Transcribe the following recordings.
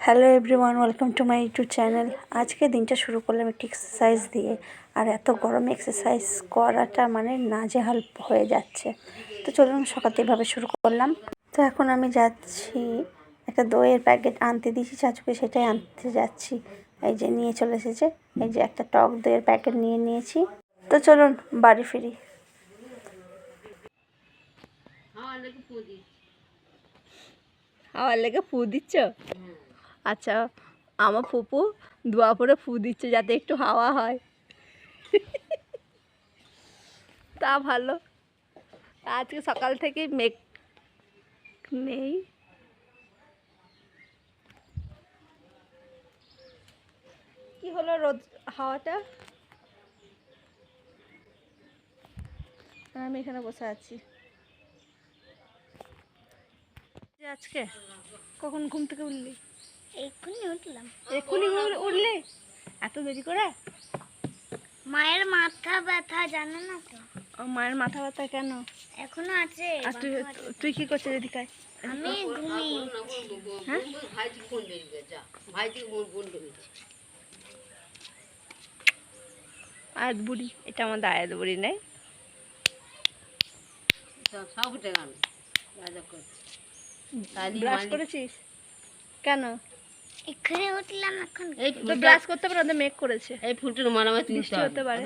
Hello everyone, welcome to my YouTube channel. আজকে দিনটা শুরু করলাম একটু এক্সারসাইজ দিয়ে। আর এত গরমে এক্সারসাইজ করাটা মানে নাজেহাল হয়ে যাচ্ছে। তো চলুন সকাল এভাবে শুরু করলাম। তো এখন আমি যাচ্ছি একটা দইয়ের প্যাকেট আনতে দিয়েছি চাচুকে, সেটাই আনতে যাচ্ছি। এই যে নিয়ে চলে এসেছে, এই যে একটা টক দইয়ের প্যাকেট নিয়ে নিয়েছি। তো চলুন বাড়ি ফিরি। আমার লেগে ফু দিচ্ছ? আচ্ছা, আমার ফুপু দোয়া পরে ফু দিচ্ছে যাতে একটু হাওয়া হয়। তা ভালো। আজকে সকাল থেকে মেঘ নেই। কি হলো রোদ হাওয়াটা? আমি এখানে বসে আছি। আজকে কখন ঘুম থেকে উঠলি? এক্ষুনি উঠলাম। এক্ষুনি উঠলি? এত দেরি করে? মায়ের মাথা ব্যথা, জানো না তো? ও, মায়ের মাথা ব্যথা কেন? এখনো আছে। আর তুই কি করছিস এদিকে? আমি ঘুমিয়ে। হ্যাঁ, আয়াত বুড়ি, এটা আমাদের আয়াত বুড়ি নেই। ব্রাশ করেছিস কেন? এক্ষুনি উঠলাম এখন। তো ব্রাশ করতে পারে, মেক করেছে। এই ফুলটার মানামাই তুলতে হতে পারে,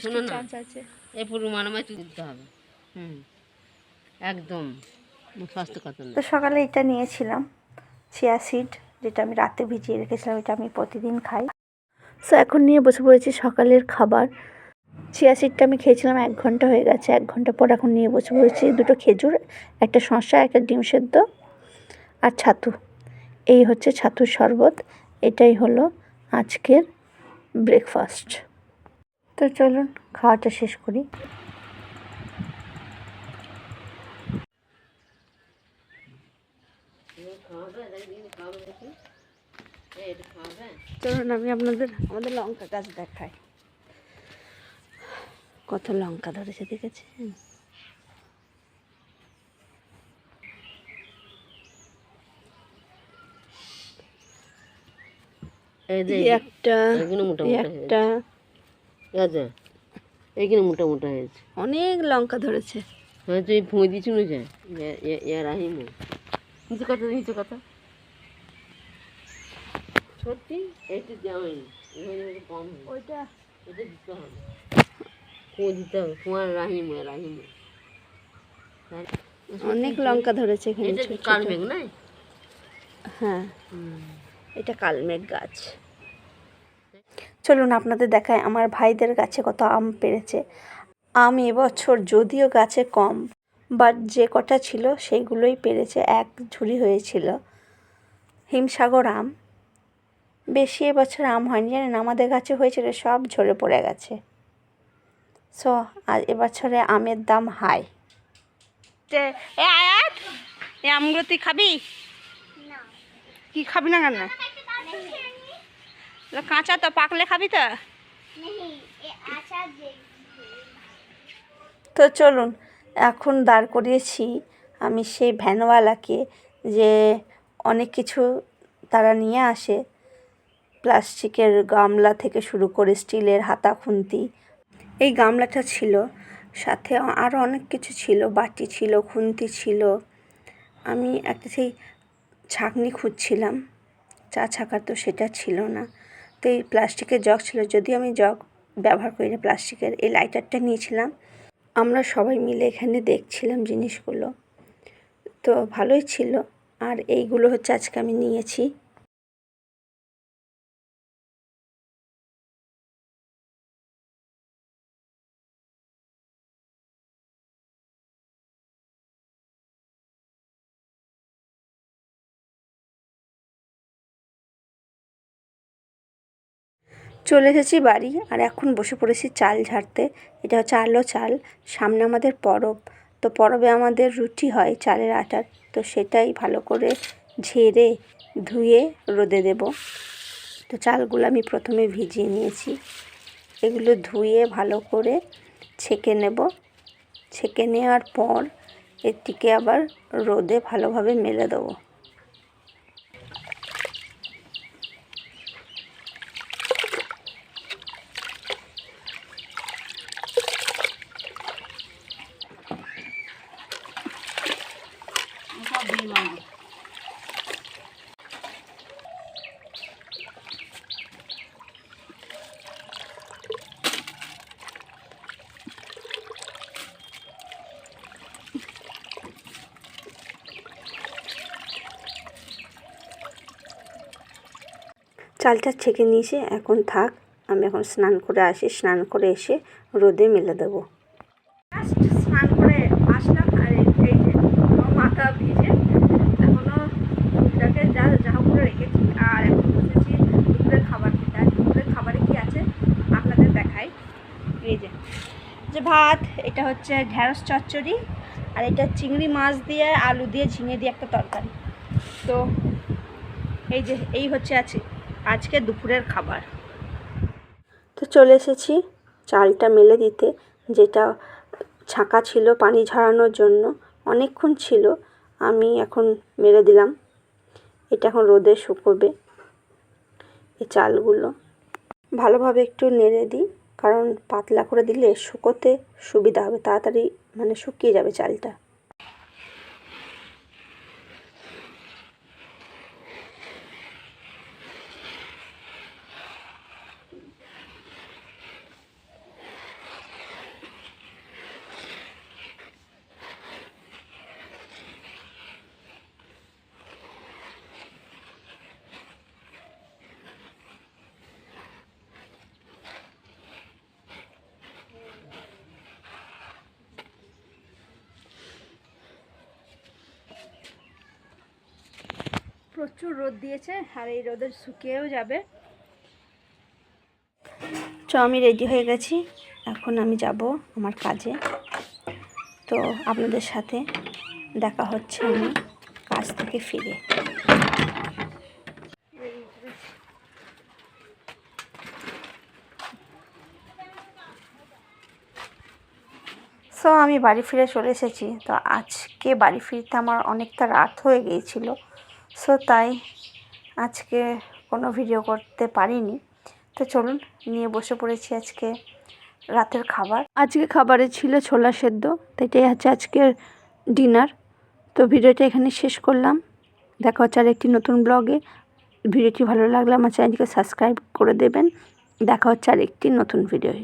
শোনো না, চান্স আছে। এই ফুলটার মানামাই তুলতে হবে। একদম স্বাস্থ্য কথা না। তো সকালে এটা নিয়েছিলাম চিয়া সিড, যেটা আমি রাতে ভিজিয়ে রেখেছিলাম। এটা আমি প্রতিদিন খাই। সো এখন নিয়ে বসে পড়েছি সকালের খাবার। চিয়া সিডটা আমি খেয়েছিলাম 1 ঘন্টা হয়ে গেছে। 1 ঘন্টা পর এখন নিয়ে বসে পড়েছি 2টো খেজুর, একটা শসা, একটা ডিম সেদ্ধ আর ছাতু। এই হচ্ছে ছাতুর শরবত। এটাই হলো আজকের ব্রেকফাস্ট। তো চলুন খাওয়াটা শেষ করি। চলুন আমি আপনাদের আমাদের লঙ্কা গাছ দেখাই। কত লঙ্কা ধরেছে দেখেছেন? একটা এইখানে মোটা মোটা হয়েছে, অনেক লঙ্কা ধরেছে। হয়তো এই ফুঁই দিচ্ছি না যায় রাহিম। নিচে কথা, নিচে কথা, সত্যি এটা দেওয়া হয়নি, কম ওইটা এটা দিতে হবে, ফুঁ দিতে হবে, ফুঁয়ার রাহিম রাহিম। অনেক লঙ্কা ধরেছে এখানে। এটা কালমেঘ না? হ্যাঁ, এটা কালমেঘ গাছ। চলুন আপনাদের দেখায় আমার ভাইদের গাছে কত আম পেড়েছে। আম এবছর যদিও গাছে কম, বাট যে কটা ছিল সেইগুলোই পেড়েছে। 1 ঝুড়ি হয়েছিল হিমসাগর আম। বেশি এবছর আম হয়নি, জানেন, আমাদের গাছে হয়েছিল সব ঝরে পড়ে গেছে। সো আর এবছরে আমের দাম হাই। এ আয়াত, এই আমগুলো তুই খাবি? কি খাবি না কেন? কাঁচা তো, পাকলে খাবি তো। তো চলুন এখন দাঁড় করিয়েছি আমি সেই ভ্যানওয়ালাকে, যে অনেক কিছু তারা নিয়ে আসে, প্লাস্টিকের গামলা থেকে শুরু করে স্টিলের হাতা খুন্তি। এই গামলাটা ছিল, সাথে আরও অনেক কিছু ছিল, বাটি ছিল, খুন্তি ছিল। আমি একটা সেই ছাঁকনি খুঁজছিলাম চা ছাকার, তো সেটা ছিল না। তো এই প্লাস্টিকের জগ ছিল, যদিও আমি জগ ব্যবহার করি না প্লাস্টিকের। এই লাইটারটা নিয়েছিলাম। আমরা সবাই মিলে এখানে দেখছিলাম জিনিসগুলো, তো ভালোই ছিল। আর এইগুলো হচ্ছে আজকে আমি নিয়েছি। চলে এসেছি বাড়ি, আর এখন বসে পড়েছি চাল ঝাড়তে। এটা হচ্ছে আলো চাল। সামনে আমাদের পরব, তো পরবে আমাদের রুটি হয় চালের আটার। তো সেটাই ভালো করে ঝেড়ে ধুয়ে রোদে দেব। তো চালগুলো আমি প্রথমে ভিজিয়ে নিয়েছি। এগুলো ধুয়ে ভালো করে ছেঁকে নেব। ছেঁকে নেওয়ার পর এটিকে আবার রোদে ভালোভাবে মেলে দেবো। চালটা ছেঁকে নিয়েছি, এখন থাক, আমি এখন স্নান করে আসি, স্নান করে এসে রোদে মেলে দেবো। স্নান করে আসলাম আর এই যে মাথা ভিজে এখনও চুলটাকে যা করে রেখেছি, আর এখন বসেছি দুপুরের খাবার খেতে। আর দুপুরের খাবারে কী আছে আপনাদের দেখাই। এই যে ভাত, এটা হচ্ছে ঢ্যাঁড়স চচ্চড়ি, আর এটা চিংড়ি মাছ দিয়ে আলু দিয়ে ঝিঙে দিয়ে একটা তরকারি। তো এই হচ্ছে আজকে দুপুরের খাবার। তো চলে এসেছি চালটা মেলে দিতে, যেটা ছাঁকা ছিল পানি ঝরানোর জন্য, অনেকক্ষণ ছিল, আমি এখন মেলে দিলাম। এটা এখন রোদে শুকোবে। এই চালগুলো ভালোভাবে একটু নেড়ে দিই, কারণ পাতলা করে দিলে শুকোতে সুবিধা হবে, তাড়াতাড়ি মানে শুকিয়ে যাবে চালটা। প্রচুর রোদ দিয়েছে, আর এই রোদে শুকিয়েও যাবে। আমি রেডি হয়ে গেছি, এখন আমি যাব আমার কাজে। তো আপনাদের সাথে দেখা হচ্ছে আমি কাজ থেকে ফিরে। আমি বাড়ি ফিরে চলে এসেছি। তো আজকে বাড়ি ফিরতে আমার অনেকটা রাত হয়ে গিয়েছিল, তাই আজকে কোনো ভিডিও করতে পারিনি। তো চলুন, নিয়ে বসে পড়েছি আজকে রাতের খাবার। আজকে খাবারে ছিল ছোলা সেদ্ধ, তো এটাই হচ্ছে আজকের ডিনার। তো ভিডিওটা এখানে শেষ করলাম, দেখা হচ্ছে আর একটি নতুন ব্লগে। ভিডিওটি ভালো লাগলে আমার চ্যানেলটিকে সাবস্ক্রাইব করে দেবেন। দেখা হচ্ছে আর একটি নতুন ভিডিওয়।